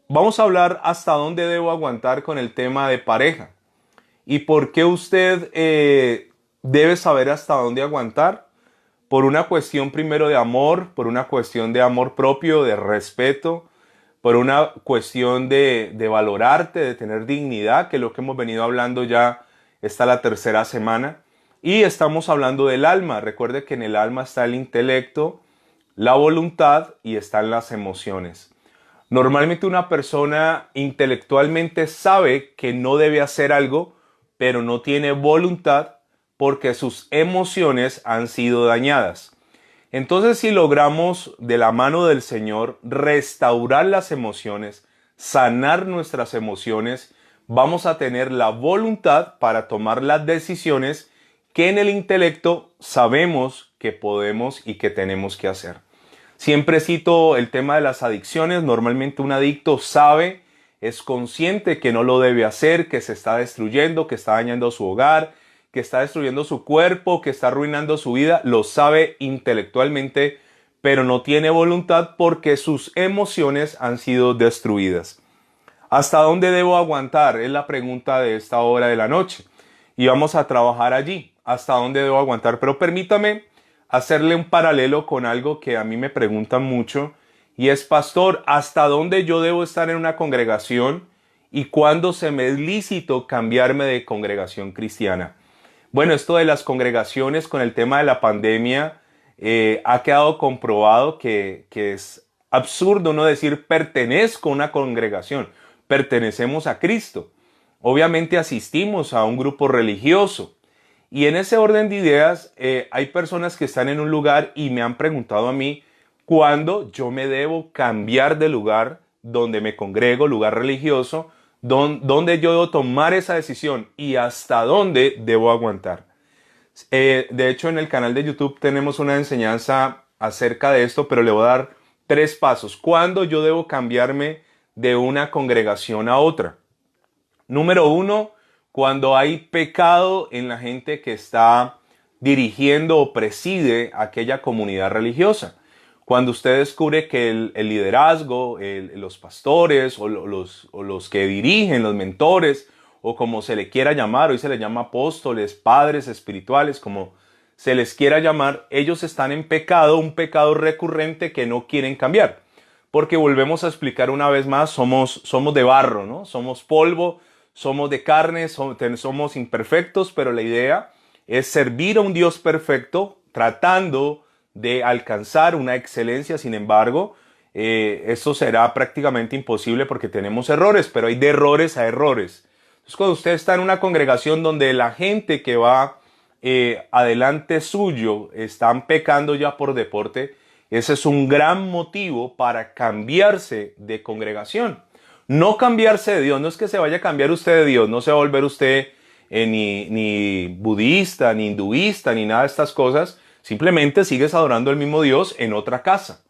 Vamos a hablar hasta dónde debo aguantar con el tema de pareja y por qué usted debe saber hasta dónde aguantar. Por una cuestión primero de amor, por una cuestión de amor propio, de respeto, por una cuestión de valorarte, de tener dignidad, que es lo que hemos venido hablando ya, esta la tercera semana. Y estamos hablando del alma. Recuerde que en el alma está el intelecto, la voluntad y están las emociones. Normalmente una persona intelectualmente sabe que no debe hacer algo, pero no tiene voluntad porque sus emociones han sido dañadas. Entonces, si logramos de la mano del Señor restaurar las emociones, sanar nuestras emociones, vamos a tener la voluntad para tomar las decisiones que en el intelecto sabemos que podemos y que tenemos que hacer. Siempre cito el tema de las adicciones. Normalmente un adicto sabe, es consciente que no lo debe hacer, que se está destruyendo, que está dañando su hogar, que está destruyendo su cuerpo, que está arruinando su vida. Lo sabe intelectualmente, pero no tiene voluntad porque sus emociones han sido destruidas. ¿Hasta dónde debo aguantar? Es la pregunta de esta hora de la noche. Y vamos a trabajar allí. ¿Hasta dónde debo aguantar? Pero permítame hacerle un paralelo con algo que a mí me preguntan mucho y es: pastor, ¿hasta dónde yo debo estar en una congregación y cuándo se me es lícito cambiarme de congregación cristiana? Bueno, esto de las congregaciones con el tema de la pandemia ha quedado comprobado que es absurdo no decir pertenezco a una congregación, pertenecemos a Cristo. Obviamente asistimos a un grupo religioso. Y en ese orden de ideas, hay personas que están en un lugar y me han preguntado a mí cuándo yo me debo cambiar de lugar donde me congrego, lugar religioso, donde yo debo tomar esa decisión y hasta dónde debo aguantar. De hecho, en el canal de YouTube tenemos una enseñanza acerca de esto, pero le voy a dar 3 pasos. ¿Cuándo yo debo cambiarme de una congregación a otra? Número 1, cuando hay pecado en la gente que está dirigiendo o preside aquella comunidad religiosa. Cuando usted descubre que el liderazgo, los pastores o los que dirigen, los mentores, o como se le quiera llamar, hoy se les llama apóstoles, padres espirituales, como se les quiera llamar, ellos están en pecado, un pecado recurrente que no quieren cambiar. Porque volvemos a explicar una vez más, somos de barro, ¿no? Somos polvo. Somos de carne, somos imperfectos, pero la idea es servir a un Dios perfecto, tratando de alcanzar una excelencia. Sin embargo, eso será prácticamente imposible porque tenemos errores, pero hay de errores a errores. Entonces, cuando usted está en una congregación donde la gente que va adelante suyo están pecando ya por deporte, ese es un gran motivo para cambiarse de congregación. No cambiarse de Dios, no es que se vaya a cambiar usted de Dios, no se va a volver usted ni budista, ni hinduista, ni nada de estas cosas. Simplemente sigues adorando al mismo Dios en otra casa.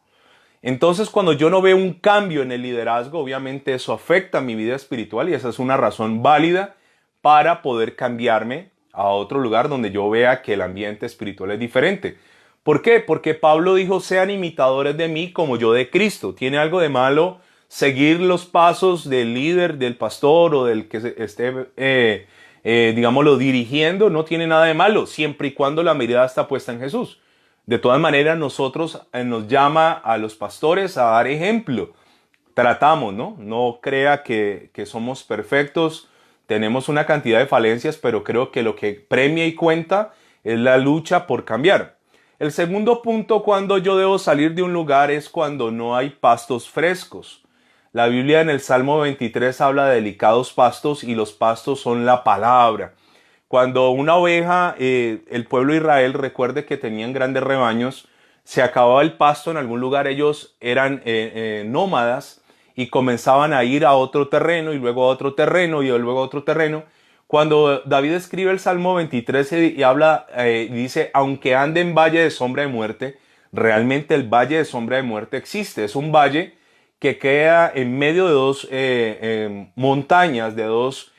Entonces, cuando yo no veo un cambio en el liderazgo, obviamente eso afecta a mi vida espiritual y esa es una razón válida para poder cambiarme a otro lugar donde yo vea que el ambiente espiritual es diferente. ¿Por qué? Porque Pablo dijo: sean imitadores de mí como yo de Cristo. ¿Tiene algo de malo seguir los pasos del líder, del pastor o del que esté, digámoslo, dirigiendo? No tiene nada de malo, siempre y cuando la mirada está puesta en Jesús. De todas maneras, nosotros nos llama a los pastores a dar ejemplo. Tratamos, ¿no? No crea que somos perfectos, tenemos una cantidad de falencias, pero creo que lo que premia y cuenta es la lucha por cambiar. El segundo punto, cuando yo debo salir de un lugar, es cuando no hay pastos frescos. La Biblia en el Salmo 23 habla de delicados pastos y los pastos son la palabra. Cuando una oveja, el pueblo de Israel, recuerde que tenían grandes rebaños, se acababa el pasto en algún lugar, ellos eran nómadas y comenzaban a ir a otro terreno y luego a otro terreno y luego a otro terreno. Cuando David escribe el Salmo 23 y habla, dice, aunque ande en valle de sombra de muerte, realmente el valle de sombra de muerte existe. Es un valle que queda en medio de dos montañas, de dos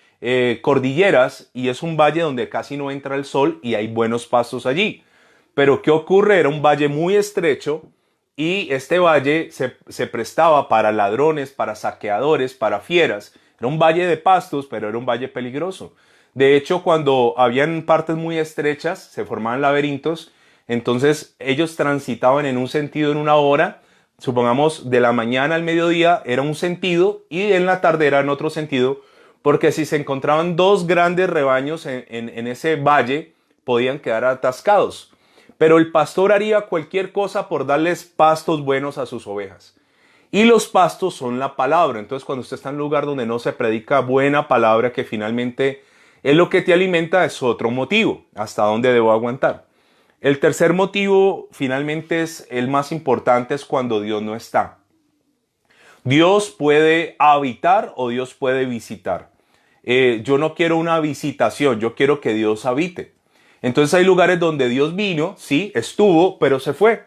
cordilleras, y es un valle donde casi no entra el sol y hay buenos pastos allí. Pero ¿qué ocurre? Era un valle muy estrecho y este valle se prestaba para ladrones, para saqueadores, para fieras. Era un valle de pastos, pero era un valle peligroso. De hecho, cuando habían partes muy estrechas, se formaban laberintos, entonces ellos transitaban en un sentido en una hora, supongamos de la mañana al mediodía era un sentido y en la tarde era en otro sentido, porque si se encontraban dos grandes rebaños en ese valle, podían quedar atascados. Pero el pastor haría cualquier cosa por darles pastos buenos a sus ovejas. Y los pastos son la palabra. Entonces, cuando usted está en un lugar donde no se predica buena palabra, que finalmente es lo que te alimenta, es otro motivo. ¿Hasta dónde debo aguantar? El tercer motivo, finalmente, es el más importante, es cuando Dios no está. Dios puede habitar o Dios puede visitar. Yo no quiero una visitación, yo quiero que Dios habite. Entonces hay lugares donde Dios vino, sí, estuvo, pero se fue.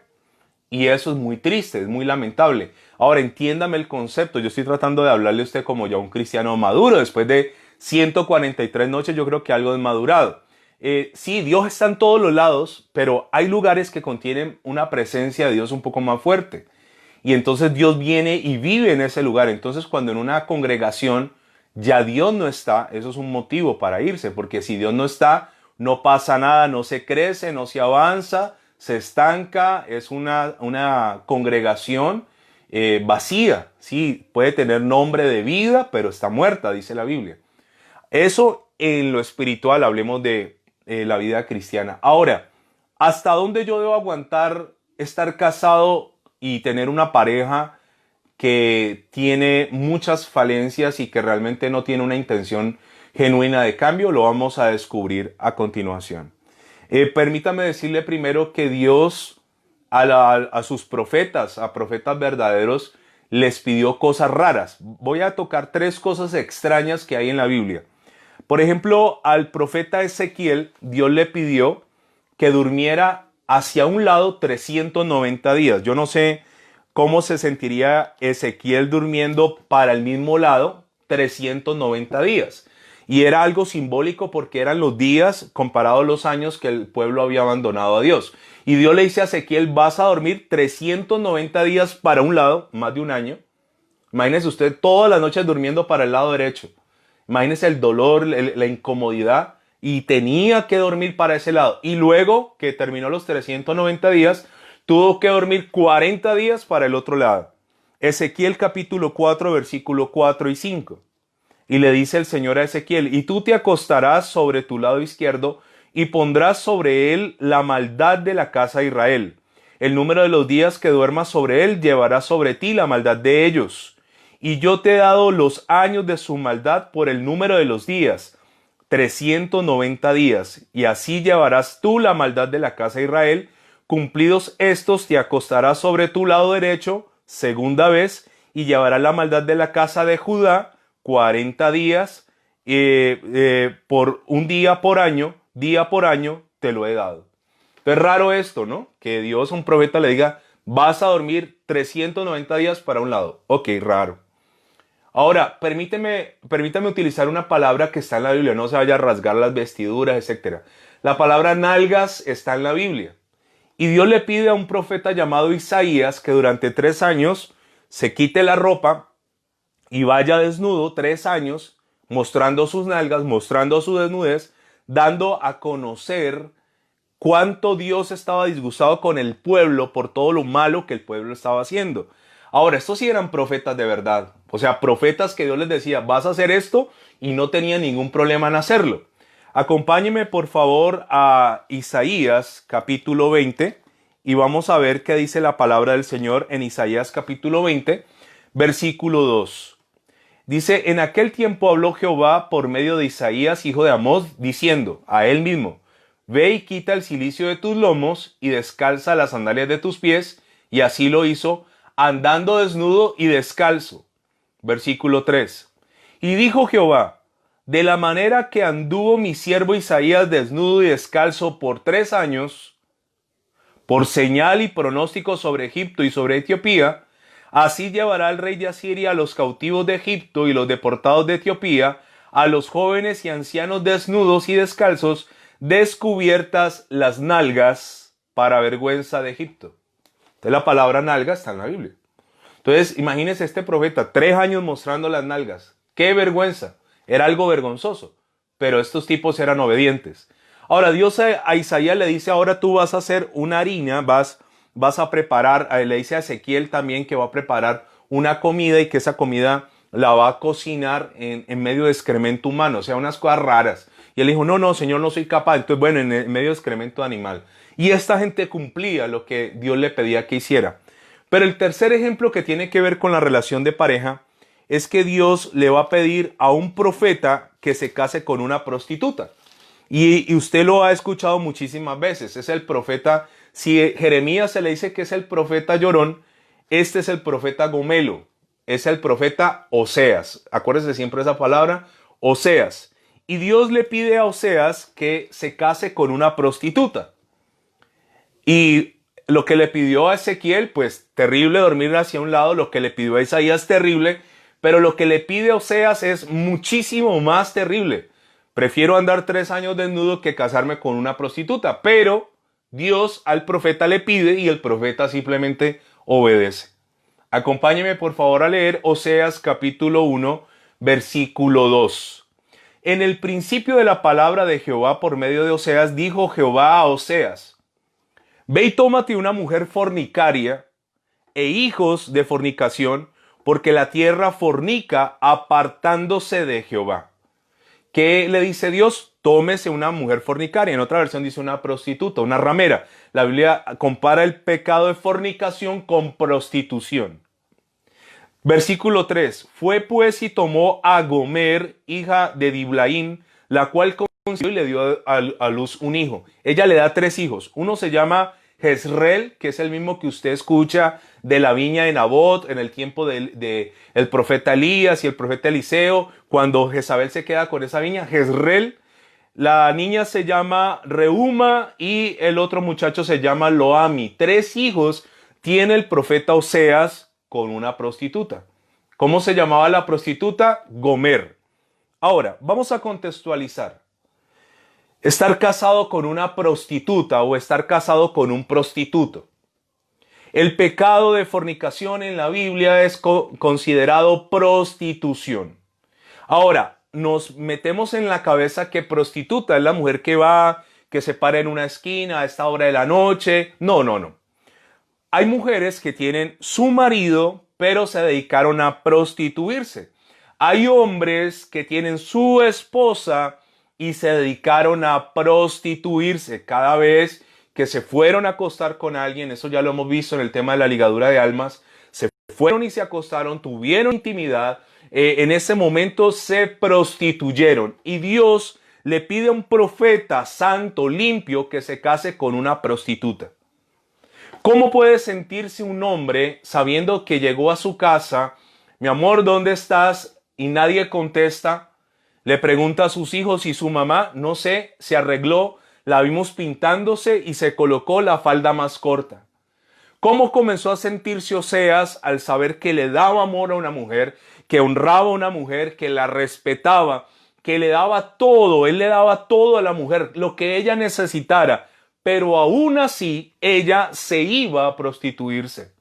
Y eso es muy triste, es muy lamentable. Ahora, entiéndame el concepto. Yo estoy tratando de hablarle a usted como ya un cristiano maduro. Después de 143 noches, yo creo que algo desmadurado. Sí, Dios está en todos los lados, pero hay lugares que contienen una presencia de Dios un poco más fuerte. Y entonces Dios viene y vive en ese lugar. Entonces, cuando en una congregación ya Dios no está, eso es un motivo para irse. Porque si Dios no está, no pasa nada, no se crece, no se avanza, se estanca, es una congregación vacía. Sí, puede tener nombre de vida, pero está muerta, dice la Biblia. Eso en lo espiritual, hablemos de la vida cristiana. Ahora, ¿hasta dónde yo debo aguantar estar casado y tener una pareja que tiene muchas falencias y que realmente no tiene una intención genuina de cambio? Lo vamos a descubrir a continuación. Permítame decirle primero que Dios a sus profetas, a profetas verdaderos, les pidió cosas raras. Voy a tocar tres cosas extrañas que hay en la Biblia. Por ejemplo, al profeta Ezequiel, Dios le pidió que durmiera hacia un lado 390 días. Yo no sé cómo se sentiría Ezequiel durmiendo para el mismo lado 390 días. Y era algo simbólico porque eran los días comparados a los años que el pueblo había abandonado a Dios. Y Dios le dice a Ezequiel, vas a dormir 390 días para un lado, más de un año. Imagínese usted todas las noches durmiendo para el lado derecho. Imagínese el dolor, la incomodidad. Y tenía que dormir para ese lado. Y luego que terminó los 390 días, tuvo que dormir 40 días para el otro lado. Ezequiel capítulo 4, versículo 4 y 5. Y le dice el Señor a Ezequiel, y tú te acostarás sobre tu lado izquierdo y pondrás sobre él la maldad de la casa de Israel. El número de los días que duermas sobre él llevará sobre ti la maldad de ellos. Y yo te he dado los años de su maldad por el número de los días, 390 días. Y así llevarás tú la maldad de la casa de Israel. Cumplidos estos, te acostarás sobre tu lado derecho, segunda vez, y llevarás la maldad de la casa de Judá, 40 días, por un día por año te lo he dado. Es raro esto, ¿no? Que Dios a un profeta le diga, vas a dormir 390 días para un lado. Ok, raro. Ahora, permítame utilizar una palabra que está en la Biblia, no se vaya a rasgar las vestiduras, etc. La palabra nalgas está en la Biblia. Y Dios le pide a un profeta llamado Isaías que durante 3 años se quite la ropa y vaya desnudo 3 años, mostrando sus nalgas, mostrando su desnudez, dando a conocer cuánto Dios estaba disgustado con el pueblo por todo lo malo que el pueblo estaba haciendo. Ahora, estos sí eran profetas de verdad. O sea, profetas que Dios les decía, vas a hacer esto, y no tenían ningún problema en hacerlo. Acompáñeme, por favor, a Isaías capítulo 20 y vamos a ver qué dice la palabra del Señor en Isaías capítulo 20, versículo 2. Dice, en aquel tiempo habló Jehová por medio de Isaías, hijo de Amós, diciendo a él mismo, ve y quita el cilicio de tus lomos y descalza las sandalias de tus pies, y así lo hizo, andando desnudo y descalzo. Versículo 3. Y dijo Jehová, de la manera que anduvo mi siervo Isaías desnudo y descalzo por 3 años, por señal y pronóstico sobre Egipto y sobre Etiopía, así llevará el rey de Asiria a los cautivos de Egipto y los deportados de Etiopía, a los jóvenes y ancianos desnudos y descalzos, descubiertas las nalgas, para vergüenza de Egipto. Entonces la palabra nalga está en la Biblia. Entonces imagínense este profeta, 3 años mostrando las nalgas. ¡Qué vergüenza! Era algo vergonzoso, pero estos tipos eran obedientes. Ahora Dios a Isaías le dice, ahora tú vas a hacer una harina, vas a preparar, le dice a Ezequiel también que va a preparar una comida y que esa comida la va a cocinar en medio de excremento humano, o sea, unas cosas raras. Y él dijo, no, Señor, no soy capaz. Entonces, bueno, en medio de excremento animal. Y esta gente cumplía lo que Dios le pedía que hiciera. Pero el tercer ejemplo que tiene que ver con la relación de pareja es que Dios le va a pedir a un profeta que se case con una prostituta. Y usted lo ha escuchado muchísimas veces. Es el profeta, si Jeremías se le dice que es el profeta llorón, este es el profeta gomelo. Es el profeta Oseas. Acuérdese siempre esa palabra, Oseas. Y Dios le pide a Oseas que se case con una prostituta. Y lo que le pidió a Ezequiel, pues terrible dormir hacia un lado. Lo que le pidió a Isaías, terrible. Pero lo que le pide a Oseas es muchísimo más terrible. Prefiero andar 3 años desnudo que casarme con una prostituta. Pero Dios al profeta le pide y el profeta simplemente obedece. Acompáñeme por favor a leer Oseas capítulo 1, versículo 2. En el principio de la palabra de Jehová por medio de Oseas, dijo Jehová a Oseas, ve y tómate una mujer fornicaria e hijos de fornicación, porque la tierra fornica apartándose de Jehová. ¿Qué le dice Dios? Tómese una mujer fornicaria. En otra versión dice una prostituta, una ramera. La Biblia compara el pecado de fornicación con prostitución. Versículo 3. Fue pues y tomó a Gomer, hija de Diblaim, la cual concibió y le dio a luz un hijo. Ella le da 3 hijos. Uno se llama Jezreel, que es el mismo que usted escucha de la viña de Nabot en el tiempo del profeta Elías y el profeta Eliseo, cuando Jezabel se queda con esa viña. Jezreel, la niña se llama Reuma y el otro muchacho se llama Loami. 3 hijos tiene el profeta Oseas con una prostituta. ¿Cómo se llamaba la prostituta? Gomer. Ahora, vamos a contextualizar. Estar casado con una prostituta o estar casado con un prostituto. El pecado de fornicación en la Biblia es considerado prostitución. Ahora, nos metemos en la cabeza que prostituta es la mujer que va, que se para en una esquina a esta hora de la noche. No. Hay mujeres que tienen su marido, pero se dedicaron a prostituirse. Hay hombres que tienen su esposa y se dedicaron a prostituirse. Cada vez que se fueron a acostar con alguien, eso ya lo hemos visto en el tema de la ligadura de almas, se fueron y se acostaron, tuvieron intimidad, en ese momento se prostituyeron. Y Dios le pide a un profeta santo, limpio, que se case con una prostituta. ¿Cómo puede sentirse un hombre sabiendo que llegó a su casa, mi amor, ¿dónde estás? Y nadie contesta. Le pregunta a sus hijos y su mamá, no sé, se arregló, la vimos pintándose y se colocó la falda más corta. ¿Cómo comenzó a sentirse Oseas al saber que le daba amor a una mujer, que honraba a una mujer, que la respetaba, que le daba todo, él le daba todo a la mujer, lo que ella necesitara, pero aún así ella se iba a prostituirse?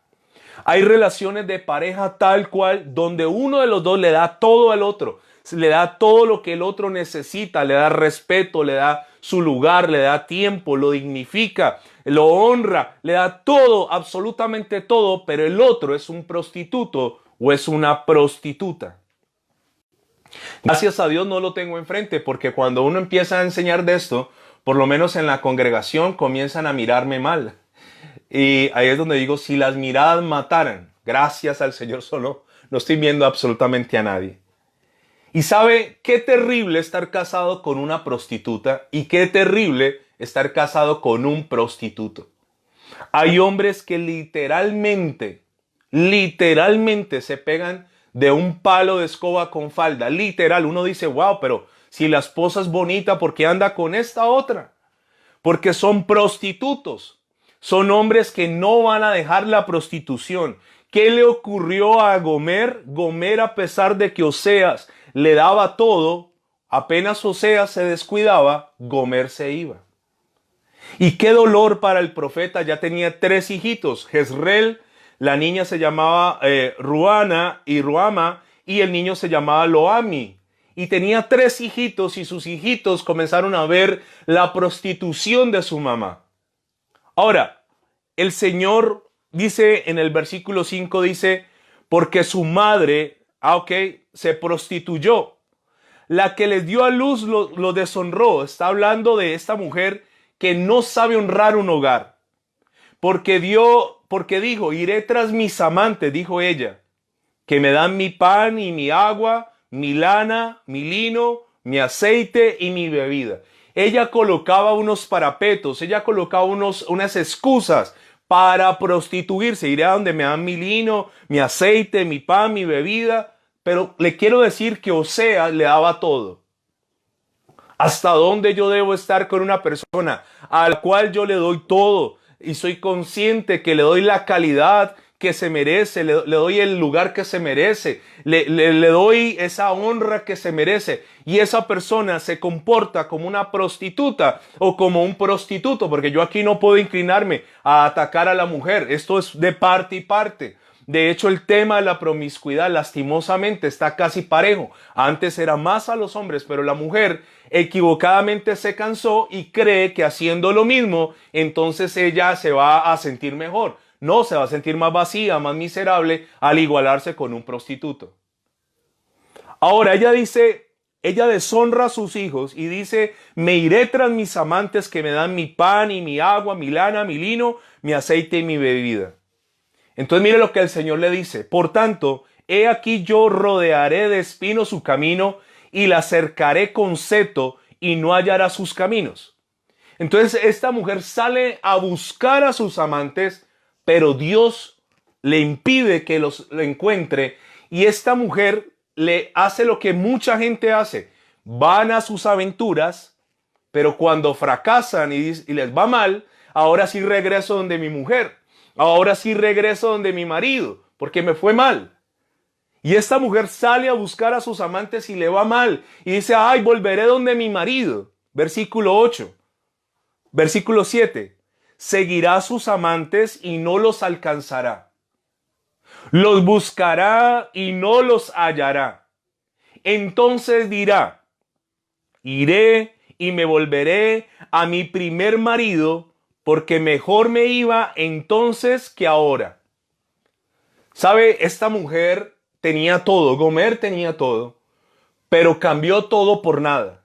Hay relaciones de pareja tal cual donde uno de los dos le da todo al otro, le da todo lo que el otro necesita, le da respeto, le da su lugar, le da tiempo, lo dignifica, lo honra, le da todo, absolutamente todo, pero el otro es un prostituto o es una prostituta. Gracias a Dios no lo tengo enfrente, porque cuando uno empieza a enseñar de esto, por lo menos en la congregación comienzan a mirarme mal. Y ahí es donde digo, si las miradas mataran, gracias al Señor solo, no estoy viendo absolutamente a nadie. Y sabe qué terrible estar casado con una prostituta y qué terrible estar casado con un prostituto. Hay hombres que literalmente se pegan de un palo de escoba con falda. Literal, uno dice, wow, pero si la esposa es bonita, ¿por qué anda con esta otra? Porque son prostitutos. Son hombres que no van a dejar la prostitución. ¿Qué le ocurrió a Gomer? Gomer, a pesar de que Oseas le daba todo, apenas Oseas se descuidaba, Gomer se iba. Y qué dolor para el profeta, ya tenía 3 hijitos, Jezreel, la niña se llamaba Ruana y Ruama, y el niño se llamaba Loami. Y tenía 3 hijitos y sus hijitos comenzaron a ver la prostitución de su mamá. Ahora, el Señor dice en el versículo 5, dice, porque su madre, se prostituyó. La que les dio a luz lo deshonró. Está hablando de esta mujer que no sabe honrar un hogar. Porque dijo, iré tras mis amantes, dijo ella, que me dan mi pan y mi agua, mi lana, mi lino, mi aceite y mi bebida. Ella colocaba unos parapetos, ella colocaba unas excusas para prostituirse. Iré a donde me dan mi lino, mi aceite, mi pan, mi bebida. Pero le quiero decir que Oseas le daba todo. ¿Hasta dónde yo debo estar con una persona a la cual yo le doy todo? Y soy consciente que le doy la calidad que se merece, le doy el lugar que se merece, le doy esa honra que se merece. Y esa persona se comporta como una prostituta o como un prostituto, porque yo aquí no puedo inclinarme a atacar a la mujer. Esto es de parte y parte. De hecho, el tema de la promiscuidad lastimosamente está casi parejo. Antes era más a los hombres, pero la mujer equivocadamente se cansó y cree que haciendo lo mismo, entonces ella se va a sentir mejor. No, se va a sentir más vacía, más miserable al igualarse con un prostituto. Ahora ella dice, ella deshonra a sus hijos y dice, me iré tras mis amantes que me dan mi pan y mi agua, mi lana, mi lino, mi aceite y mi bebida. Entonces mire lo que el Señor le dice. Por tanto, he aquí yo rodearé de espinos su camino y la cercaré con seto y no hallará sus caminos. Entonces esta mujer sale a buscar a sus amantes, pero Dios le impide que los encuentre. Y esta mujer le hace lo que mucha gente hace. Van a sus aventuras, pero cuando fracasan y les va mal, ahora sí regreso donde mi mujer. Ahora sí regreso donde mi marido, porque me fue mal. Y esta mujer sale a buscar a sus amantes y le va mal. Y dice, ay, volveré donde mi marido. Versículo 8. Versículo 7. Seguirá a sus amantes y no los alcanzará. Los buscará y no los hallará. Entonces dirá, iré y me volveré a mi primer marido, porque mejor me iba entonces que ahora. ¿Sabe? Esta mujer tenía todo, Gomer tenía todo, pero cambió todo por nada.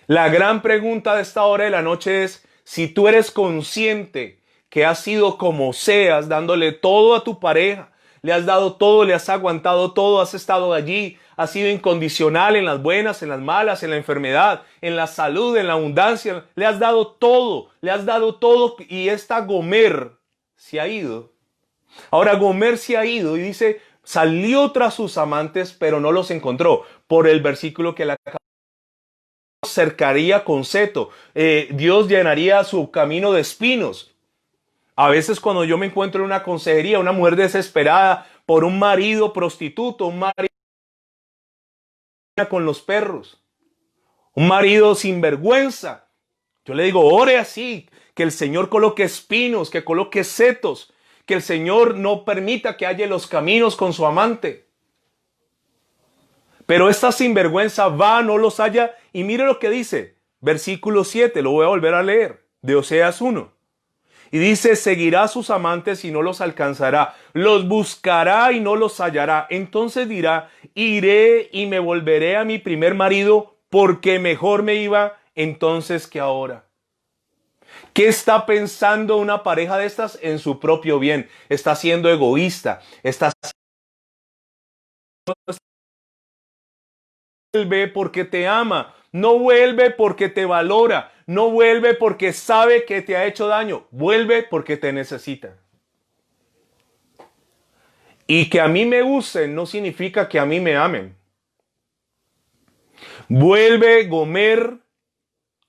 La gran pregunta de esta hora de la noche es, si tú eres consciente que has sido como seas, dándole todo a tu pareja, le has dado todo, le has aguantado todo, has estado allí, has sido incondicional en las buenas, en las malas, en la enfermedad, en la salud, en la abundancia, le has dado todo y esta Gomer se ha ido. Ahora Gomer se ha ido y dice, salió tras sus amantes, pero no los encontró. Por el versículo que la cercaría con seto, Dios llenaría su camino de espinos. A veces cuando yo me encuentro en una consejería, una mujer desesperada por un marido prostituto, un marido con los perros, un marido sin vergüenza, yo le digo, ore así, que el Señor coloque espinos, que coloque setos, que el Señor no permita que haya los caminos con su amante. Pero esta sinvergüenza va, no los halla, y mire lo que dice, versículo 7, lo voy a volver a leer, de Oseas 1. Y dice, seguirá a sus amantes y no los alcanzará, los buscará y no los hallará. Entonces dirá, iré y me volveré a mi primer marido, porque mejor me iba entonces que ahora. ¿Qué está pensando una pareja de estas? En su propio bien. Está siendo egoísta. Vuelve porque te ama. No vuelve porque te valora. No vuelve porque sabe que te ha hecho daño. Vuelve porque te necesita. Y que a mí me usen no significa que a mí me amen. Vuelve Gomer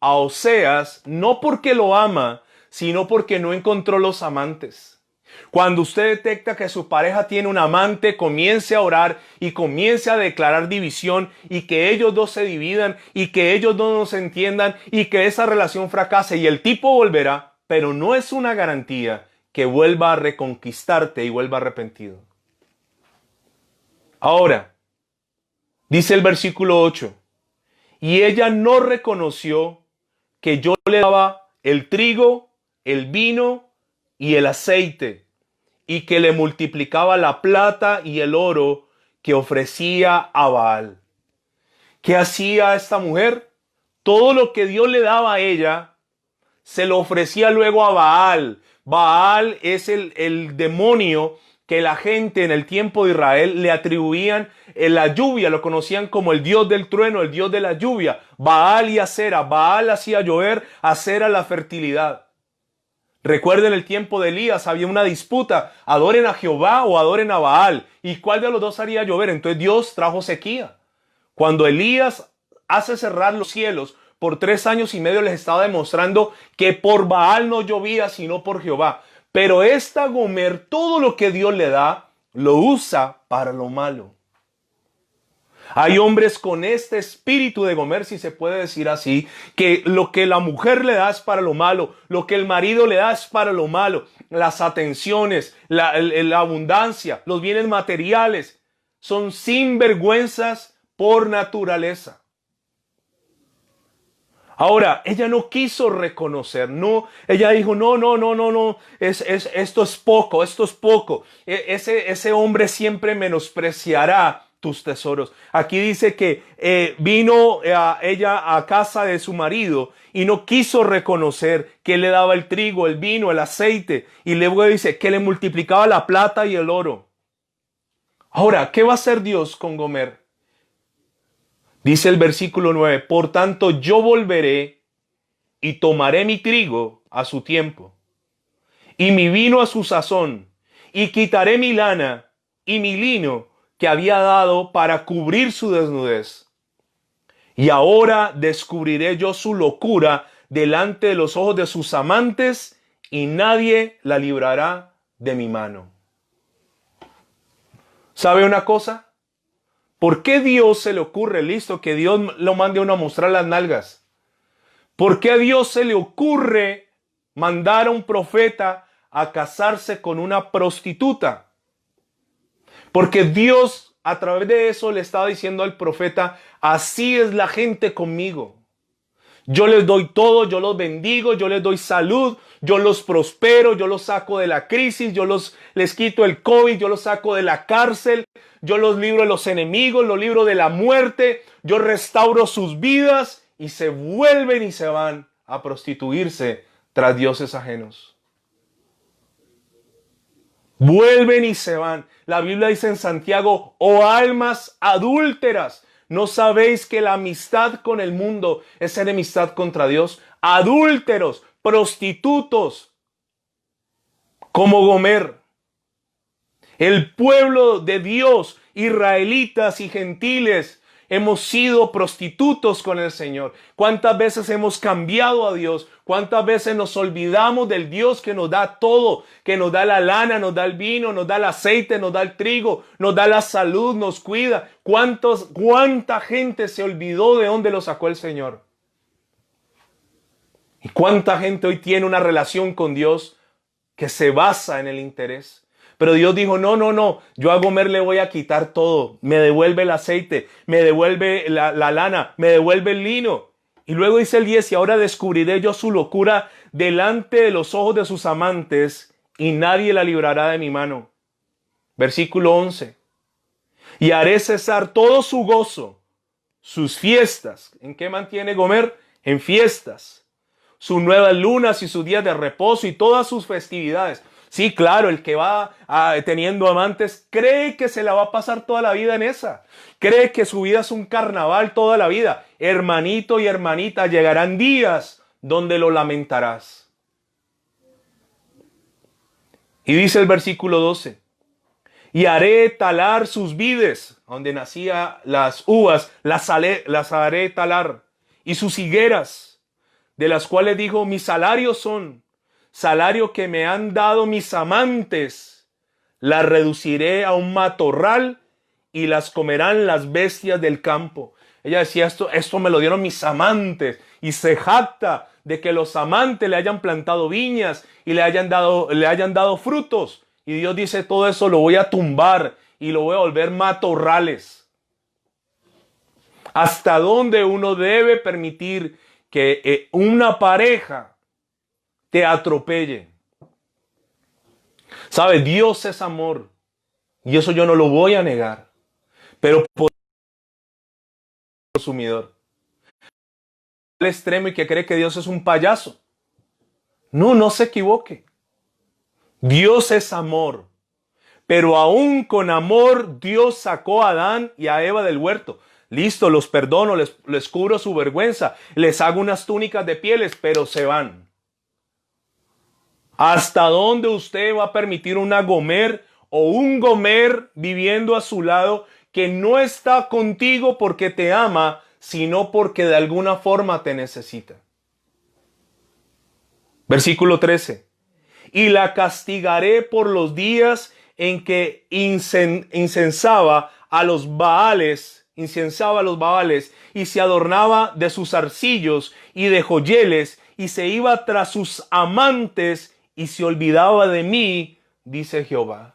a Oseas no porque lo ama, sino porque no encontró los amantes. Cuando usted detecta que su pareja tiene un amante, comience a orar y comience a declarar división y que ellos dos se dividan y que ellos dos no se entiendan y que esa relación fracase y el tipo volverá, pero no es una garantía que vuelva a reconquistarte y vuelva arrepentido. Ahora, dice el versículo 8, y ella no reconoció que yo le daba el trigo, el vino y el aceite, y que le multiplicaba la plata y el oro que ofrecía a Baal. ¿Qué hacía esta mujer? Todo lo que Dios le daba a ella, se lo ofrecía luego a Baal. Baal es el demonio que la gente en el tiempo de Israel le atribuían en la lluvia, lo conocían como el dios del trueno, el dios de la lluvia. Baal y Acera, Baal hacía llover, Acera la fertilidad. Recuerden el tiempo de Elías, había una disputa, adoren a Jehová o adoren a Baal, ¿y cuál de los dos haría llover? Entonces Dios trajo sequía. Cuando Elías hace cerrar los cielos, por 3 años y medio les estaba demostrando que por Baal no llovía, sino por Jehová. Pero esta Gomer, todo lo que Dios le da, lo usa para lo malo. Hay hombres con este espíritu de Gomer, si se puede decir así, que lo que la mujer le da es para lo malo, lo que el marido le da es para lo malo, las atenciones, la abundancia, los bienes materiales, son sinvergüenzas por naturaleza. Ahora, ella no quiso reconocer, no, ella dijo, no, esto es poco, esto es poco. Ese hombre siempre menospreciará tus tesoros. Aquí dice que vino ella a casa de su marido y no quiso reconocer que le daba el trigo, el vino, el aceite. Y luego dice que le multiplicaba la plata y el oro. Ahora, ¿qué va a hacer Dios con Gomer? Dice el versículo 9, por tanto yo volveré y tomaré mi trigo a su tiempo y mi vino a su sazón y quitaré mi lana y mi lino que había dado para cubrir su desnudez. Y ahora descubriré yo su locura delante de los ojos de sus amantes y nadie la librará de mi mano. ¿Sabe una cosa? ¿Por qué Dios se le ocurre, listo, que Dios lo mande a uno a mostrar las nalgas? ¿Por qué a Dios se le ocurre mandar a un profeta a casarse con una prostituta? Porque Dios a través de eso le estaba diciendo al profeta, así es la gente conmigo. Yo les doy todo, yo los bendigo, yo les doy salud, yo los prospero, yo los saco de la crisis, les quito el COVID, yo los saco de la cárcel, yo los libro de los enemigos, los libro de la muerte, yo restauro sus vidas y se vuelven y se van a prostituirse tras dioses ajenos. Vuelven y se van. La Biblia dice en Santiago, oh almas adúlteras, ¿no sabéis que la amistad con el mundo es enemistad contra Dios? Adúlteros, prostitutos, como Gomer. El pueblo de Dios, israelitas y gentiles, hemos sido prostitutos con el Señor. ¿Cuántas veces hemos cambiado a Dios? ¿Cuántas veces nos olvidamos del Dios que nos da todo? Que nos da la lana, nos da el vino, nos da el aceite, nos da el trigo, nos da la salud, nos cuida. ¿Cuánta gente se olvidó de dónde lo sacó el Señor? ¿Y cuánta gente hoy tiene una relación con Dios que se basa en el interés? Pero Dios dijo, no, yo a Gomer le voy a quitar todo. Me devuelve el aceite, me devuelve la lana, me devuelve el lino. Y luego dice el 10, y ahora descubriré yo su locura delante de los ojos de sus amantes y nadie la librará de mi mano. Versículo 11. Y haré cesar todo su gozo, sus fiestas. ¿En qué mantiene Gomer? En fiestas. Sus nuevas lunas y sus días de reposo y todas sus festividades. Sí, claro, el que va teniendo amantes cree que se la va a pasar toda la vida en esa. Cree que su vida es un carnaval toda la vida. Hermanito y hermanita, llegarán días donde lo lamentarás. Y dice el versículo 12. Y haré talar sus vides, donde nacían las uvas, las haré talar. Y sus higueras, de las cuales dijo, mis salarios son salario que me han dado mis amantes, las reduciré a un matorral y las comerán las bestias del campo. Ella decía, esto me lo dieron mis amantes, y se jacta de que los amantes le hayan plantado viñas y le hayan dado frutos. Y Dios dice, todo eso lo voy a tumbar y lo voy a volver matorrales. ¿Hasta dónde uno debe permitir que una pareja te atropelle? ¿Sabe? Dios es amor y eso yo no lo voy a negar. Pero por el consumidor al extremo y que cree que Dios es un payaso. No se equivoque. Dios es amor. Pero aún con amor, Dios sacó a Adán y a Eva del huerto. Listo, los perdono, les cubro su vergüenza, les hago unas túnicas de pieles, pero se van. ¿Hasta dónde usted va a permitir una Gomer o un Gomer viviendo a su lado que no está contigo porque te ama, sino porque de alguna forma te necesita? Versículo 13. Y la castigaré por los días en que incensaba a los Baales y se adornaba de sus arcillos y de joyeles y se iba tras sus amantes y se olvidaba de mí, dice Jehová.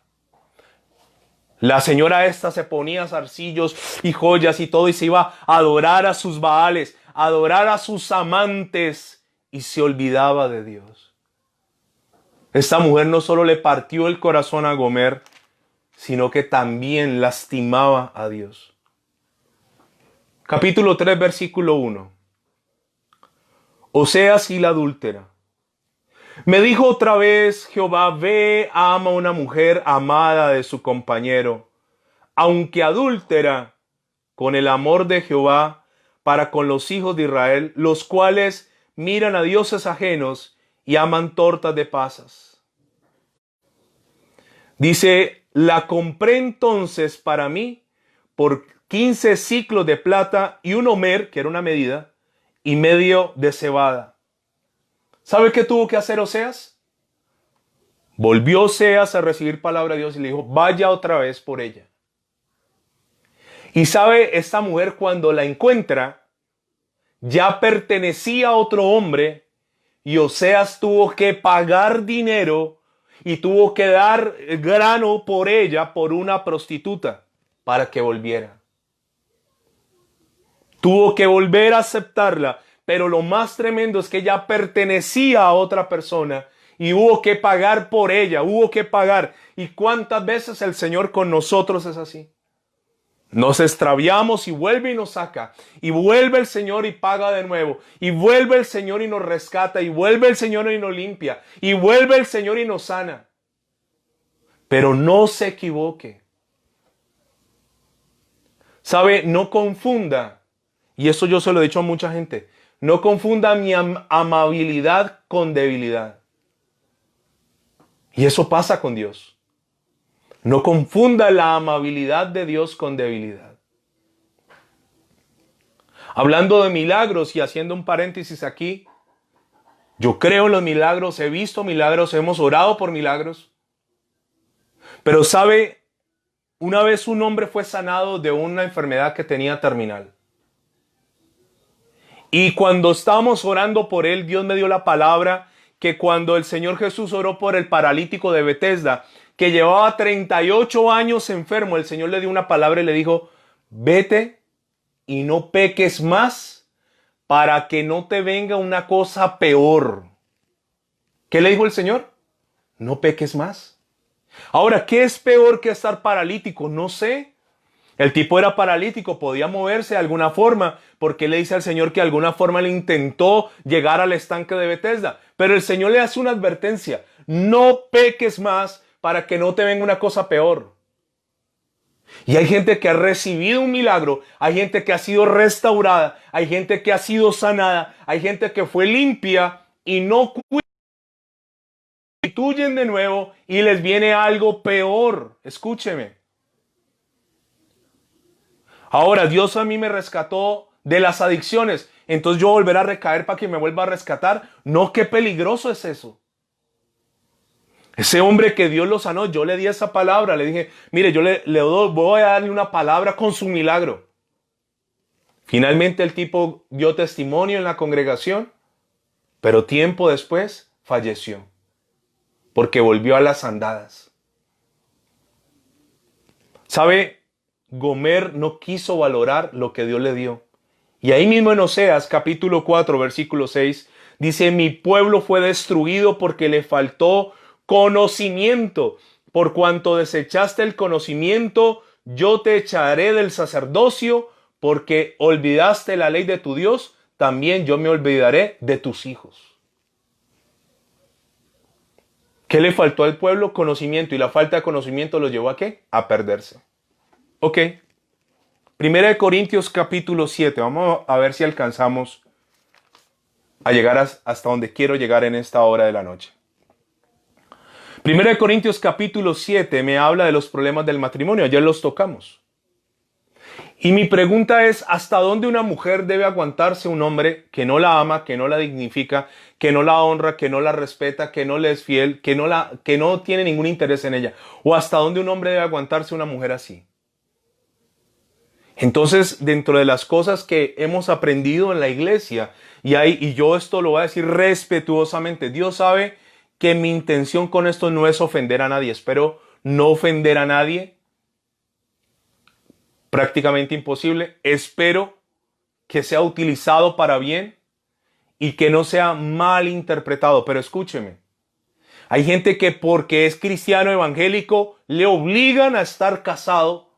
La señora esta se ponía zarcillos y joyas y todo y se iba a adorar a sus Baales, a adorar a sus amantes y se olvidaba de Dios. Esta mujer no solo le partió el corazón a Gomer, sino que también lastimaba a Dios. Capítulo 3, versículo 1. Oseas y la adúltera. Me dijo otra vez Jehová, ve, ama a una mujer amada de su compañero, aunque adúltera, con el amor de Jehová para con los hijos de Israel, los cuales miran a dioses ajenos y aman tortas de pasas. Dice, la compré entonces para mí por 15 siclos de plata y un homer, que era una medida, y medio de cebada. ¿Sabe qué tuvo que hacer Oseas? Volvió Oseas a recibir palabra de Dios y le dijo, vaya otra vez por ella. Y sabe, esta mujer cuando la encuentra, ya pertenecía a otro hombre y Oseas tuvo que pagar dinero y tuvo que dar grano por ella, por una prostituta, para que volviera. Tuvo que volver a aceptarla, pero lo más tremendo es que ella pertenecía a otra persona y hubo que pagar por ella, hubo que pagar. ¿Y cuántas veces el Señor con nosotros es así? Nos extraviamos y vuelve y nos saca. Y vuelve el Señor y paga de nuevo. Y vuelve el Señor y nos rescata. Y vuelve el Señor y nos limpia. Y vuelve el Señor y nos sana. Pero no se equivoque. ¿Sabe? No confunda. Y eso yo se lo he dicho a mucha gente. No confunda mi amabilidad con debilidad. Y eso pasa con Dios. No confunda la amabilidad de Dios con debilidad. Hablando de milagros y haciendo un paréntesis aquí, yo creo en los milagros, he visto milagros, hemos orado por milagros. Pero sabe, una vez un hombre fue sanado de una enfermedad que tenía terminal. Y cuando estábamos orando por él, Dios me dio la palabra que cuando el Señor Jesús oró por el paralítico de Betesda, que llevaba 38 años enfermo, el Señor le dio una palabra y le dijo, vete y no peques más para que no te venga una cosa peor. ¿Qué le dijo el Señor? No peques más. Ahora, ¿qué es peor que estar paralítico? No sé. El tipo era paralítico, podía moverse de alguna forma, porque le dice al Señor que de alguna forma le intentó llegar al estanque de Betesda. Pero el Señor le hace una advertencia, no peques más para que no te venga una cosa peor. Y hay gente que ha recibido un milagro, hay gente que ha sido restaurada, hay gente que ha sido sanada, hay gente que fue limpia y no constituyen de nuevo y les viene algo peor. Escúcheme. Ahora, Dios a mí me rescató de las adicciones, entonces yo volveré a recaer para que me vuelva a rescatar. No, qué peligroso es eso. Ese hombre que Dios lo sanó, yo le di esa palabra, le dije, mire, voy a darle una palabra con su milagro. Finalmente el tipo dio testimonio en la congregación, pero tiempo después falleció, porque volvió a las andadas. ¿Sabe? Gomer no quiso valorar lo que Dios le dio. Y ahí mismo en Oseas, capítulo 4, versículo 6, dice, mi pueblo fue destruido porque le faltó conocimiento. Por cuanto desechaste el conocimiento, yo te echaré del sacerdocio, porque olvidaste la ley de tu Dios, también yo me olvidaré de tus hijos. ¿Qué le faltó al pueblo? Conocimiento. Y la falta de conocimiento lo llevó ¿a qué? A perderse. Ok. Primera de Corintios capítulo 7. Vamos a ver si alcanzamos a llegar hasta donde quiero llegar en esta hora de la noche. Primera de Corintios capítulo 7 me habla de los problemas del matrimonio. Ayer los tocamos. Y mi pregunta es, ¿hasta dónde una mujer debe aguantarse un hombre que no la ama, que no la dignifica, que no la honra, que no la respeta, que no le es fiel, que no tiene ningún interés en ella? ¿O hasta dónde un hombre debe aguantarse una mujer así? Entonces, dentro de las cosas que hemos aprendido en la iglesia, y yo esto lo voy a decir respetuosamente, Dios sabe que mi intención con esto no es ofender a nadie. Espero no ofender a nadie. Prácticamente imposible. Espero que sea utilizado para bien y que no sea mal interpretado. Pero escúcheme, hay gente que porque es cristiano evangélico le obligan a estar casado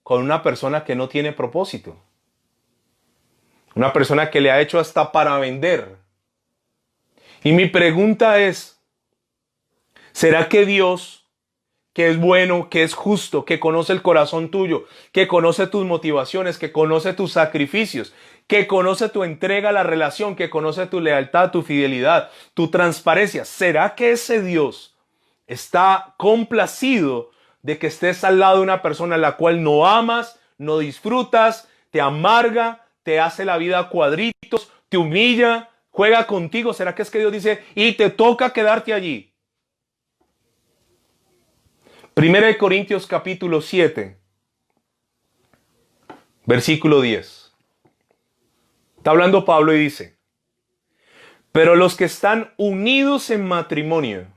con una persona que no tiene propósito. Una persona que le ha hecho hasta para vender. Y mi pregunta es, ¿será que Dios, que es bueno, que es justo, que conoce el corazón tuyo, que conoce tus motivaciones, que conoce tus sacrificios, que conoce tu entrega a la relación, que conoce tu lealtad, tu fidelidad, tu transparencia? ¿Será que ese Dios está complacido de que estés al lado de una persona a la cual no amas, no disfrutas, te amarga, te hace la vida a cuadritos, te humilla, juega contigo? ¿Será que es que Dios dice, y te toca quedarte allí? Primera de Corintios capítulo 7, versículo 10. Está hablando Pablo y dice, pero los que están unidos en matrimonio,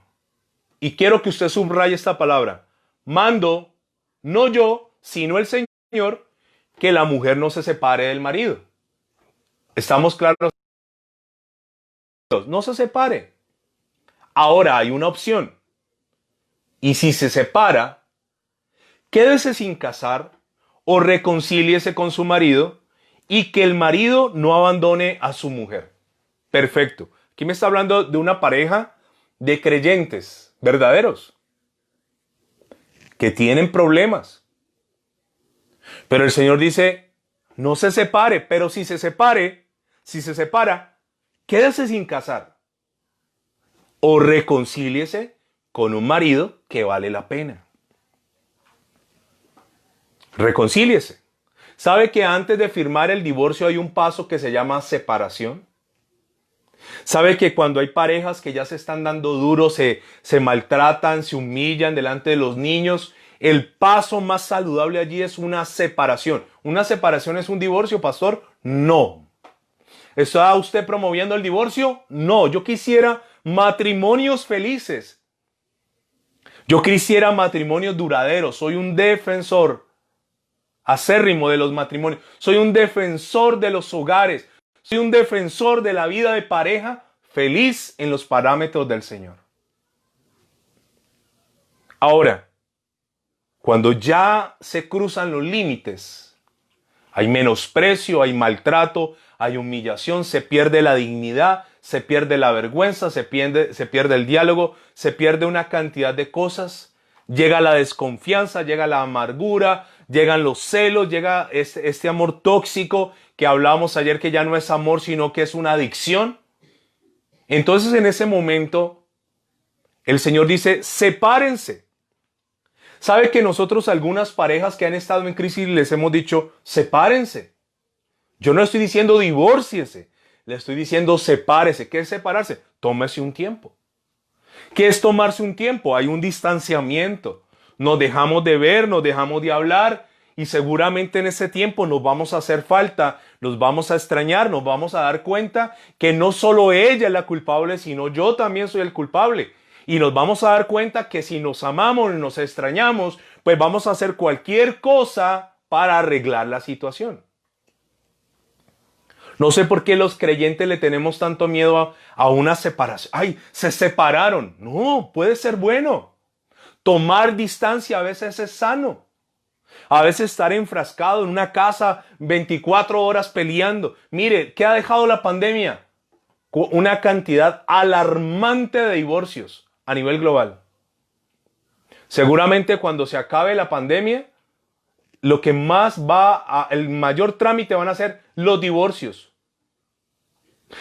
y quiero que usted subraye esta palabra, mando, no yo, sino el Señor, que la mujer no se separe del marido. ¿Estamos claros? No se separe. Ahora hay una opción. Y si se separa, quédese sin casar o reconcíliese con su marido y que el marido no abandone a su mujer. Perfecto. Aquí me está hablando de una pareja de creyentes verdaderos que tienen problemas. Pero el Señor dice, no se separe, pero si se separa, quédese sin casar o reconcíliese con un marido que vale la pena. Reconcíliese. ¿Sabe que antes de firmar el divorcio hay un paso que se llama separación? ¿Sabe que cuando hay parejas que ya se están dando duro, se maltratan, se humillan delante de los niños, el paso más saludable allí es una separación? ¿Una separación es un divorcio, pastor? No. ¿Está usted promoviendo el divorcio? No. Yo quisiera matrimonios felices. Yo quisiera matrimonios duraderos. Soy un defensor acérrimo de los matrimonios. Soy un defensor de los hogares. Soy un defensor de la vida de pareja feliz en los parámetros del Señor. Ahora, cuando ya se cruzan los límites, hay menosprecio, hay maltrato, hay humillación, se pierde la dignidad, se pierde la vergüenza, se pierde el diálogo, se pierde una cantidad de cosas. Llega la desconfianza, llega la amargura, llegan los celos, llega este amor tóxico que hablábamos ayer, que ya no es amor, sino que es una adicción. Entonces en ese momento el Señor dice, sepárense. ¿Sabe que nosotros algunas parejas que han estado en crisis les hemos dicho, sepárense? Yo no estoy diciendo divórciese, le estoy diciendo sepárese. ¿Qué es separarse? Tómese un tiempo. ¿Qué es tomarse un tiempo? Hay un distanciamiento. Nos dejamos de ver, nos dejamos de hablar y seguramente en ese tiempo nos vamos a hacer falta, nos vamos a extrañar, nos vamos a dar cuenta que no solo ella es la culpable, sino yo también soy el culpable. Y nos vamos a dar cuenta que si nos amamos y nos extrañamos, pues vamos a hacer cualquier cosa para arreglar la situación. No sé por qué los creyentes le tenemos tanto miedo a una separación. ¡Ay, se separaron! No, puede ser bueno. Tomar distancia a veces es sano. A veces estar enfrascado en una casa 24 horas peleando. Mire, ¿qué ha dejado la pandemia? Una cantidad alarmante de divorcios a nivel global. Seguramente cuando se acabe la pandemia, lo que más el mayor trámite van a ser los divorcios.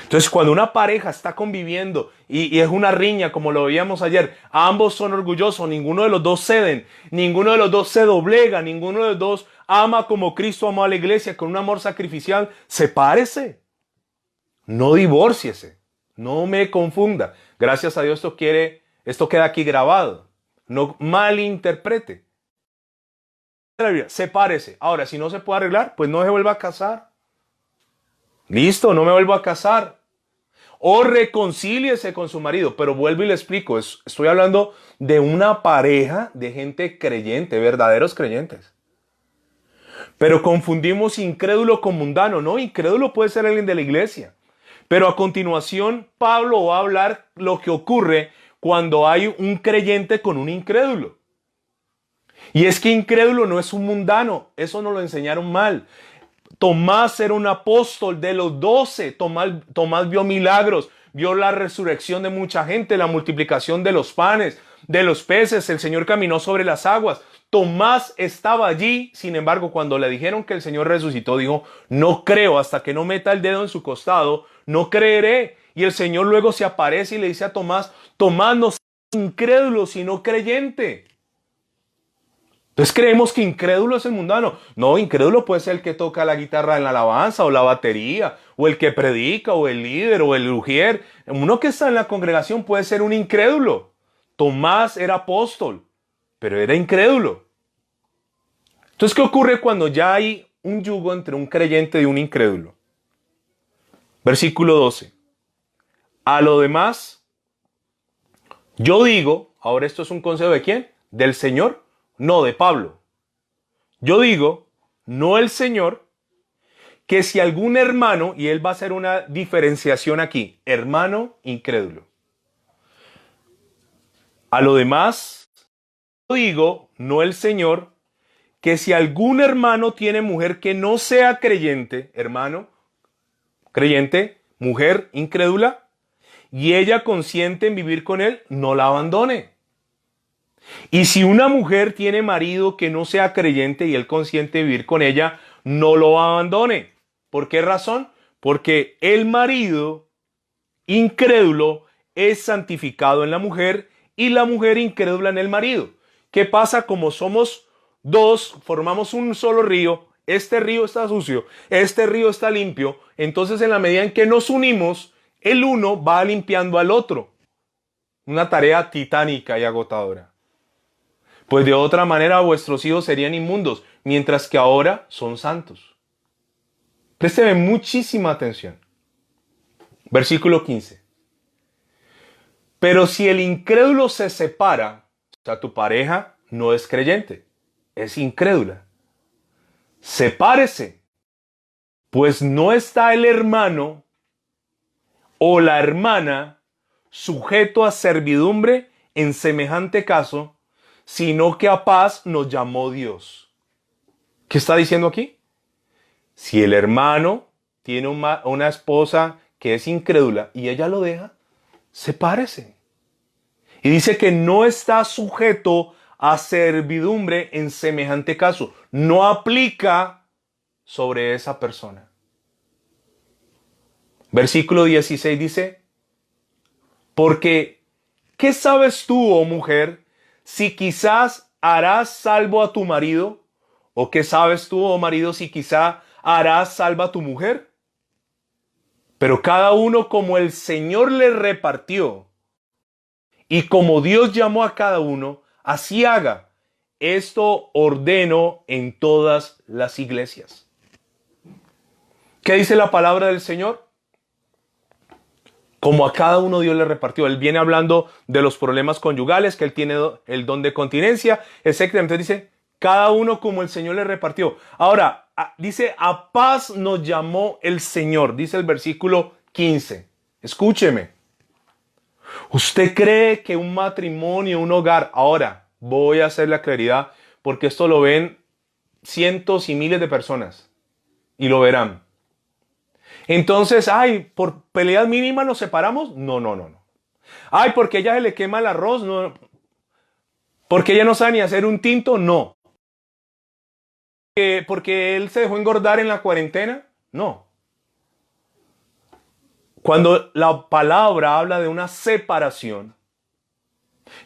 Entonces, cuando una pareja está conviviendo y es una riña, como lo veíamos ayer, ambos son orgullosos, ninguno de los dos ceden, ninguno de los dos se doblega, ninguno de los dos ama como Cristo amó a la iglesia con un amor sacrificial, sepárese. No divórciese. No me confunda. Gracias a Dios esto queda aquí grabado. No malinterprete. Sepárese. Ahora, si no se puede arreglar, pues no se vuelva a casar. Listo, no me vuelvo a casar. O reconcíliese con su marido. Pero vuelvo y le explico. Estoy hablando de una pareja de gente creyente, verdaderos creyentes. Pero confundimos incrédulo con mundano. No, incrédulo puede ser alguien de la iglesia. Pero a continuación, Pablo va a hablar lo que ocurre cuando hay un creyente con un incrédulo. Y es que incrédulo no es un mundano. Eso nos lo enseñaron mal. Tomás era un apóstol de los 12. Tomás vio milagros, vio la resurrección de mucha gente, la multiplicación de los panes, de los peces. El Señor caminó sobre las aguas. Tomás estaba allí. Sin embargo, cuando le dijeron que el Señor resucitó, dijo, no creo hasta que no meta el dedo en su costado, no creeré. Y el Señor luego se aparece y le dice a Tomás, Tomás, no seas incrédulo, sino creyente. Entonces creemos que incrédulo es el mundano. No, incrédulo puede ser el que toca la guitarra en la alabanza o la batería, o el que predica, o el líder, o el ujier. Uno que está en la congregación puede ser un incrédulo. Tomás era apóstol, pero era incrédulo. Entonces, ¿qué ocurre cuando ya hay un yugo entre un creyente y un incrédulo? Versículo 12. A lo demás, yo digo, ahora esto es un consejo ¿de quién? Del Señor. No, de Pablo. Yo digo, no el Señor, que si algún hermano, y él va a hacer una diferenciación aquí, hermano incrédulo. A lo demás, yo digo, no el Señor, que si algún hermano tiene mujer que no sea creyente, hermano, creyente, mujer incrédula, y ella consiente en vivir con él, no la abandone. Y si una mujer tiene marido que no sea creyente y él consiente en vivir con ella, no lo abandone. ¿Por qué razón? Porque el marido incrédulo es santificado en la mujer y la mujer incrédula en el marido. ¿Qué pasa? Como somos dos, formamos un solo río, este río está sucio, este río está limpio, entonces en la medida en que nos unimos, el uno va limpiando al otro. Una tarea titánica y agotadora. Pues de otra manera vuestros hijos serían inmundos, mientras que ahora son santos. Présteme muchísima atención. Versículo 15. Pero si el incrédulo se separa, o sea, tu pareja no es creyente, es incrédula. Sepárese, pues no está el hermano o la hermana sujeto a servidumbre en semejante caso, sino que a paz nos llamó Dios. ¿Qué está diciendo aquí? Si el hermano tiene una esposa que es incrédula y ella lo deja, sepárese. Y dice que no está sujeto a servidumbre en semejante caso. No aplica sobre esa persona. Versículo 16 dice, porque, ¿qué sabes tú, oh mujer, si quizás harás salvo a tu marido? ¿O qué sabes tú, oh marido, si quizá harás salva a tu mujer? Pero cada uno como el Señor le repartió, Y como Dios llamó a cada uno, así haga. Esto ordeno en todas las iglesias. ¿Qué dice la palabra del Señor? Como a cada uno Dios le repartió. Él viene hablando de los problemas conyugales, que él tiene el don de continencia, etc. Entonces dice, cada uno como el Señor le repartió. Ahora, dice, a paz nos llamó el Señor, dice el versículo 15. Escúcheme. ¿Usted cree que un matrimonio, un hogar, ahora voy a hacer la claridad, porque esto lo ven cientos y miles de personas y lo verán? Entonces, ay, por peleas mínimas nos separamos. No, no, no, no. Ay, porque a ella se le quema el arroz. No. Porque ella no sabe ni hacer un tinto. No. Porque él se dejó engordar en la cuarentena. No. Cuando la palabra habla de una separación,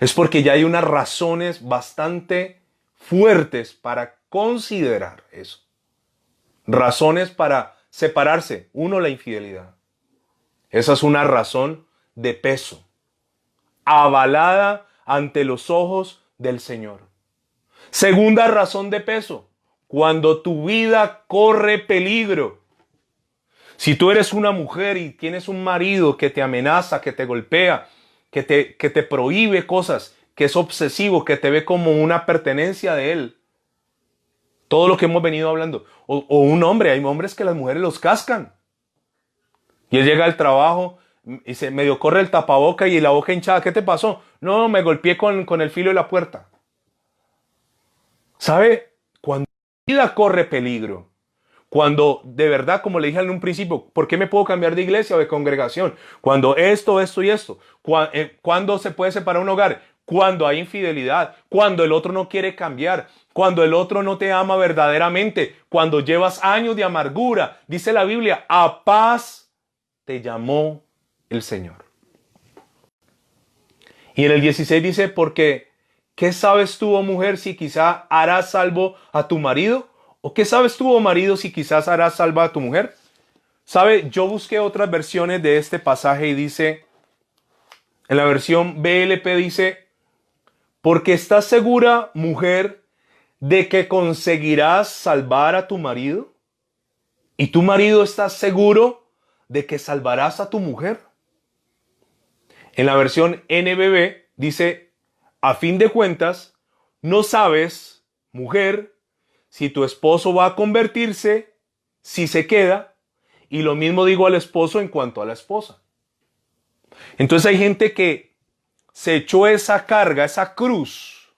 es porque ya hay unas razones bastante fuertes para considerar eso. Razones para separarse. Uno, la infidelidad. Esa es una razón de peso, avalada ante los ojos del Señor. Segunda razón de peso, cuando tu vida corre peligro. Si tú eres una mujer y tienes un marido que te amenaza, que te golpea, que te prohíbe cosas, que es obsesivo, que te ve como una pertenencia de él, todo lo que hemos venido hablando. O un hombre, hay hombres que las mujeres los cascan. Y él llega al trabajo y se medio corre el tapaboca y la boca hinchada. ¿Qué te pasó? No, me golpeé con el filo de la puerta. ¿Sabe? Cuando la vida corre peligro, cuando de verdad, como le dije en un principio, ¿por qué me puedo cambiar de iglesia o de congregación? Cuando esto y esto. ¿Cuándo se puede separar un hogar? Cuando hay infidelidad, cuando el otro no quiere cambiar, cuando el otro no te ama verdaderamente, cuando llevas años de amargura. Dice la Biblia, a paz te llamó el Señor. Y en el 16 dice, porque ¿qué sabes tú, oh mujer, si quizá harás salvo a tu marido? ¿O qué sabes tú, oh marido, si quizás harás salvo a tu mujer? ¿Sabe? Yo busqué otras versiones de este pasaje y dice, en la versión BLP dice, porque estás segura, mujer, de que conseguirás salvar a tu marido, y tu marido está seguro de que salvarás a tu mujer. En la versión NBB dice, a fin de cuentas, no sabes, mujer, si tu esposo va a convertirse, si se queda, y lo mismo digo al esposo en cuanto a la esposa. Entonces hay gente que se echó esa carga, esa cruz,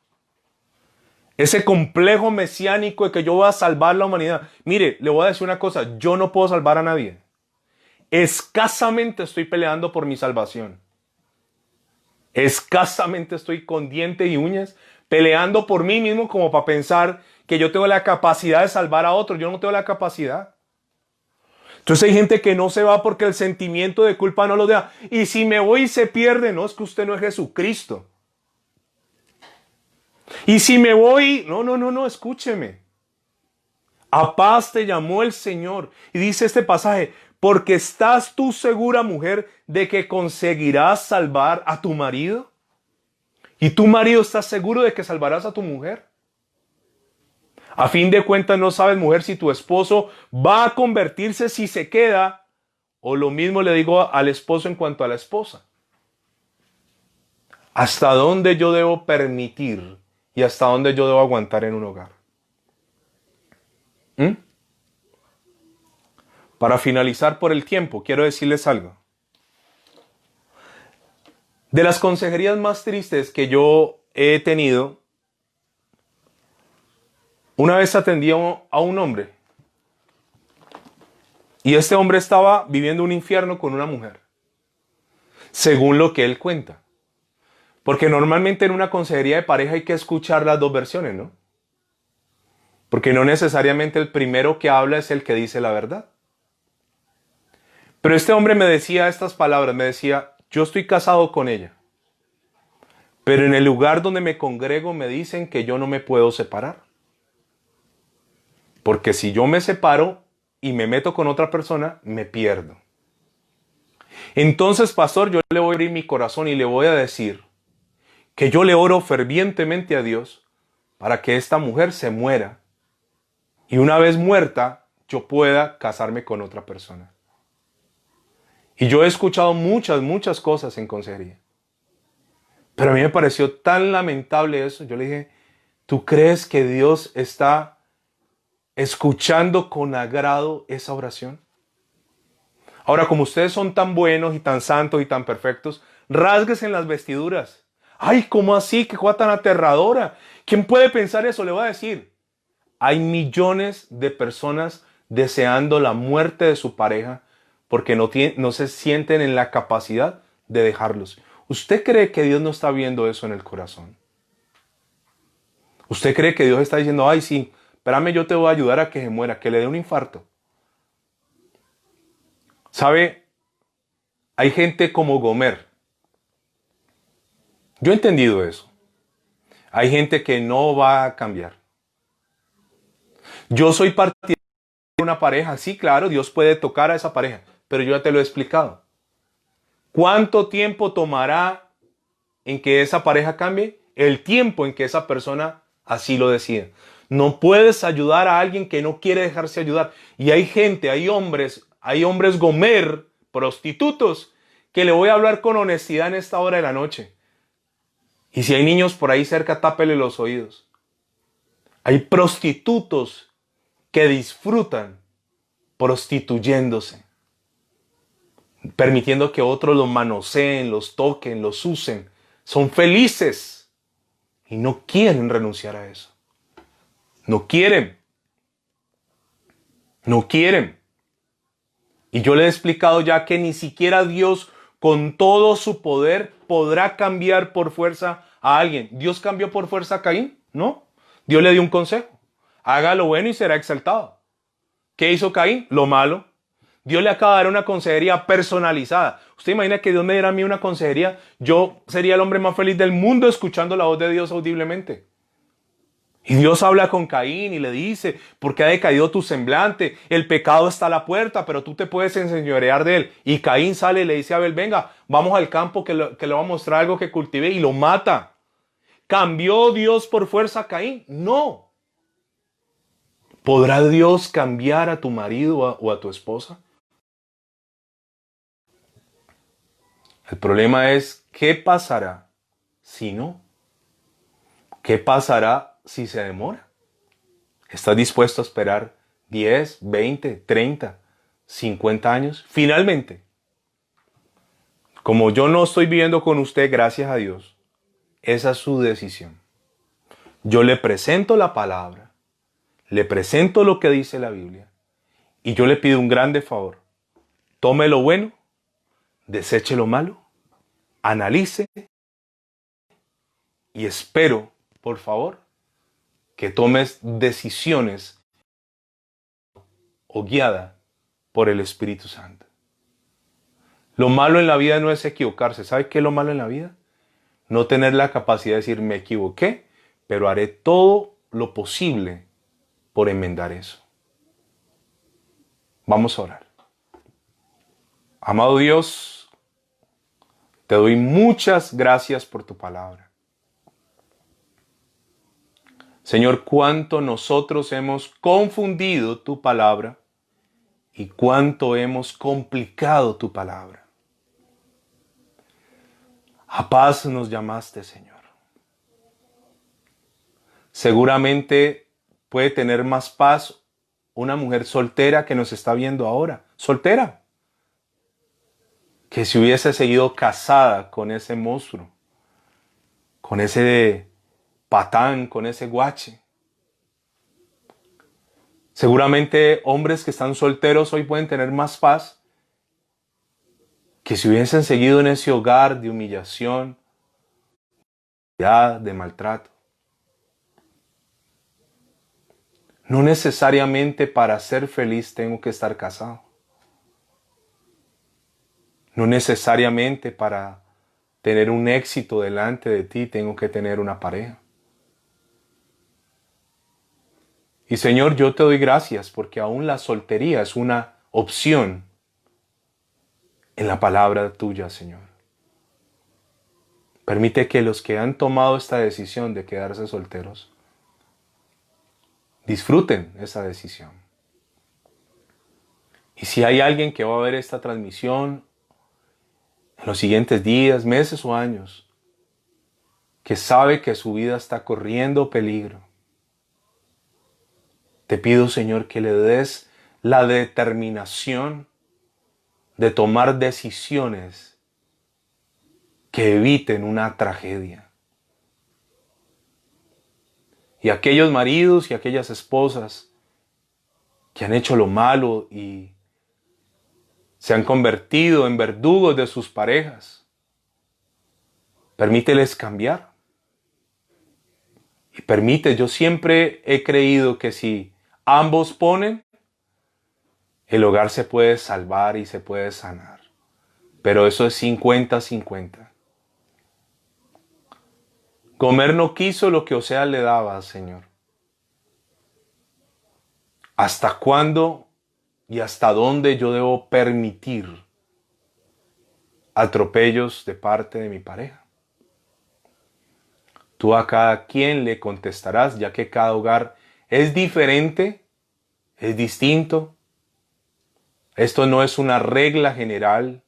ese complejo mesiánico de que yo voy a salvar la humanidad. Mire, le voy a decir una cosa, yo no puedo salvar a nadie. Escasamente estoy peleando por mi salvación. Escasamente estoy con dientes y uñas peleando por mí mismo como para pensar que yo tengo la capacidad de salvar a otros. Yo no tengo la capacidad. Entonces hay gente que no se va porque el sentimiento de culpa no lo deja. Y si me voy y se pierde, no, es que usted no es Jesucristo. Y si me voy, no, escúcheme. A paz te llamó el Señor. Y dice este pasaje, porque estás tú segura, mujer, de que conseguirás salvar a tu marido. ¿Y tu marido está seguro de que salvarás a tu mujer? A fin de cuentas no sabes, mujer, si tu esposo va a convertirse si se queda, o lo mismo le digo al esposo en cuanto a la esposa. ¿Hasta dónde yo debo permitir y hasta dónde yo debo aguantar en un hogar? Para finalizar por el tiempo, quiero decirles algo. De las consejerías más tristes que yo he tenido, una vez atendí a un hombre. Y este hombre estaba viviendo un infierno con una mujer. Según lo que él cuenta. Porque normalmente en una consejería de pareja hay que escuchar las dos versiones, ¿no? Porque no necesariamente el primero que habla es el que dice la verdad. Pero este hombre me decía estas palabras, me decía, yo estoy casado con ella, pero en el lugar donde me congrego me dicen que yo no me puedo separar. Porque si yo me separo y me meto con otra persona, me pierdo. Entonces, pastor, yo le voy a abrir mi corazón y le voy a decir que yo le oro fervientemente a Dios para que esta mujer se muera y una vez muerta yo pueda casarme con otra persona. Y yo he escuchado muchas cosas en consejería. Pero a mí me pareció tan lamentable eso. Yo le dije, ¿tú crees que Dios está escuchando con agrado esa oración? Ahora, como ustedes son tan buenos y tan santos y tan perfectos, rásguense en las vestiduras. Ay, ¿cómo así? ¿Qué cosa tan aterradora? ¿Quién puede pensar eso? Le voy a decir. Hay millones de personas deseando la muerte de su pareja porque no se sienten en la capacidad de dejarlos. ¿Usted cree que Dios no está viendo eso en el corazón? ¿Usted cree que Dios está diciendo, ay, sí, espérame, yo te voy a ayudar a que se muera, que le dé un infarto? ¿Sabe? Hay gente como Gomer. Yo he entendido eso. Hay gente que no va a cambiar. Yo soy partidario de una pareja. Sí, claro, Dios puede tocar a esa pareja, pero yo ya te lo he explicado. ¿Cuánto tiempo tomará en que esa pareja cambie? El tiempo en que esa persona así lo decida. No puedes ayudar a alguien que no quiere dejarse ayudar. Y hay gente, hay hombres Gomer, prostitutos, que le voy a hablar con honestidad en esta hora de la noche. Y si hay niños por ahí cerca, tápele los oídos. Hay prostitutos que disfrutan prostituyéndose, permitiendo que otros los manoseen, los toquen, los usen. Son felices y no quieren renunciar a eso. No quieren. No quieren. Y yo le he explicado ya que ni siquiera Dios, con todo su poder, podrá cambiar por fuerza a alguien. ¿Dios cambió por fuerza a Caín? No. Dios le dio un consejo. Haga lo bueno y será exaltado. ¿Qué hizo Caín? Lo malo. Dios le acaba de dar una consejería personalizada. ¿Usted imagina que Dios me diera a mí una consejería? Yo sería el hombre más feliz del mundo escuchando la voz de Dios audiblemente. Y Dios habla con Caín y le dice, ¿por qué ha decaído tu semblante? El pecado está a la puerta, pero tú te puedes enseñorear de él. Y Caín sale y le dice a Abel, venga, vamos al campo que le voy a mostrar algo que cultive, y lo mata. ¿Cambió Dios por fuerza a Caín? No. ¿Podrá Dios cambiar a tu marido o a tu esposa? El problema es, ¿qué pasará si no? ¿Qué pasará si se demora? ¿Estás dispuesto a esperar 10, 20, 30, 50 años? Finalmente, como yo no estoy viviendo con usted, gracias a Dios, esa es su decisión. Yo le presento la palabra, le presento lo que dice la Biblia y yo le pido un grande favor. Tome lo bueno, deseche lo malo, analice y espero, por favor, que tomes decisiones o guiada por el Espíritu Santo. Lo malo en la vida no es equivocarse. ¿Sabe qué es lo malo en la vida? No tener la capacidad de decir, me equivoqué, pero haré todo lo posible por enmendar eso. Vamos a orar. Amado Dios, te doy muchas gracias por tu palabra. Señor, cuánto nosotros hemos confundido tu palabra y cuánto hemos complicado tu palabra. A paz nos llamaste, Señor. Seguramente puede tener más paz una mujer soltera que nos está viendo ahora. Soltera. Que si hubiese seguido casada con ese monstruo, con ese patán, con ese guache. Seguramente hombres que están solteros hoy pueden tener más paz que si hubiesen seguido en ese hogar de humillación, de maltrato. No necesariamente para ser feliz tengo que estar casado. No necesariamente para tener un éxito delante de ti tengo que tener una pareja. Y Señor, yo te doy gracias porque aún la soltería es una opción en la palabra tuya, Señor. Permite que los que han tomado esta decisión de quedarse solteros disfruten esa decisión. Y si hay alguien que va a ver esta transmisión en los siguientes días, meses o años, que sabe que su vida está corriendo peligro, te pido, Señor, que le des la determinación de tomar decisiones que eviten una tragedia. Y aquellos maridos y aquellas esposas que han hecho lo malo y se han convertido en verdugos de sus parejas, permíteles cambiar. Y yo siempre he creído que si ambos ponen, el hogar se puede salvar y se puede sanar. Pero eso es 50-50. Gomer no quiso lo que Oseas le daba, Señor. ¿Hasta cuándo y hasta dónde yo debo permitir atropellos de parte de mi pareja? Tú a cada quien le contestarás, ya que cada hogar es diferente, es distinto. Esto no es una regla general.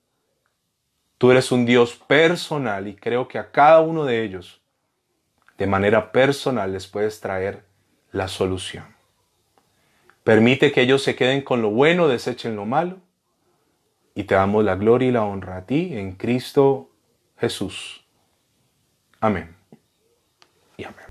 Tú eres un Dios personal y creo que a cada uno de ellos, de manera personal, les puedes traer la solución. Permite que ellos se queden con lo bueno, desechen lo malo. Y te damos la gloria y la honra a ti en Cristo Jesús. Amén. Y amén.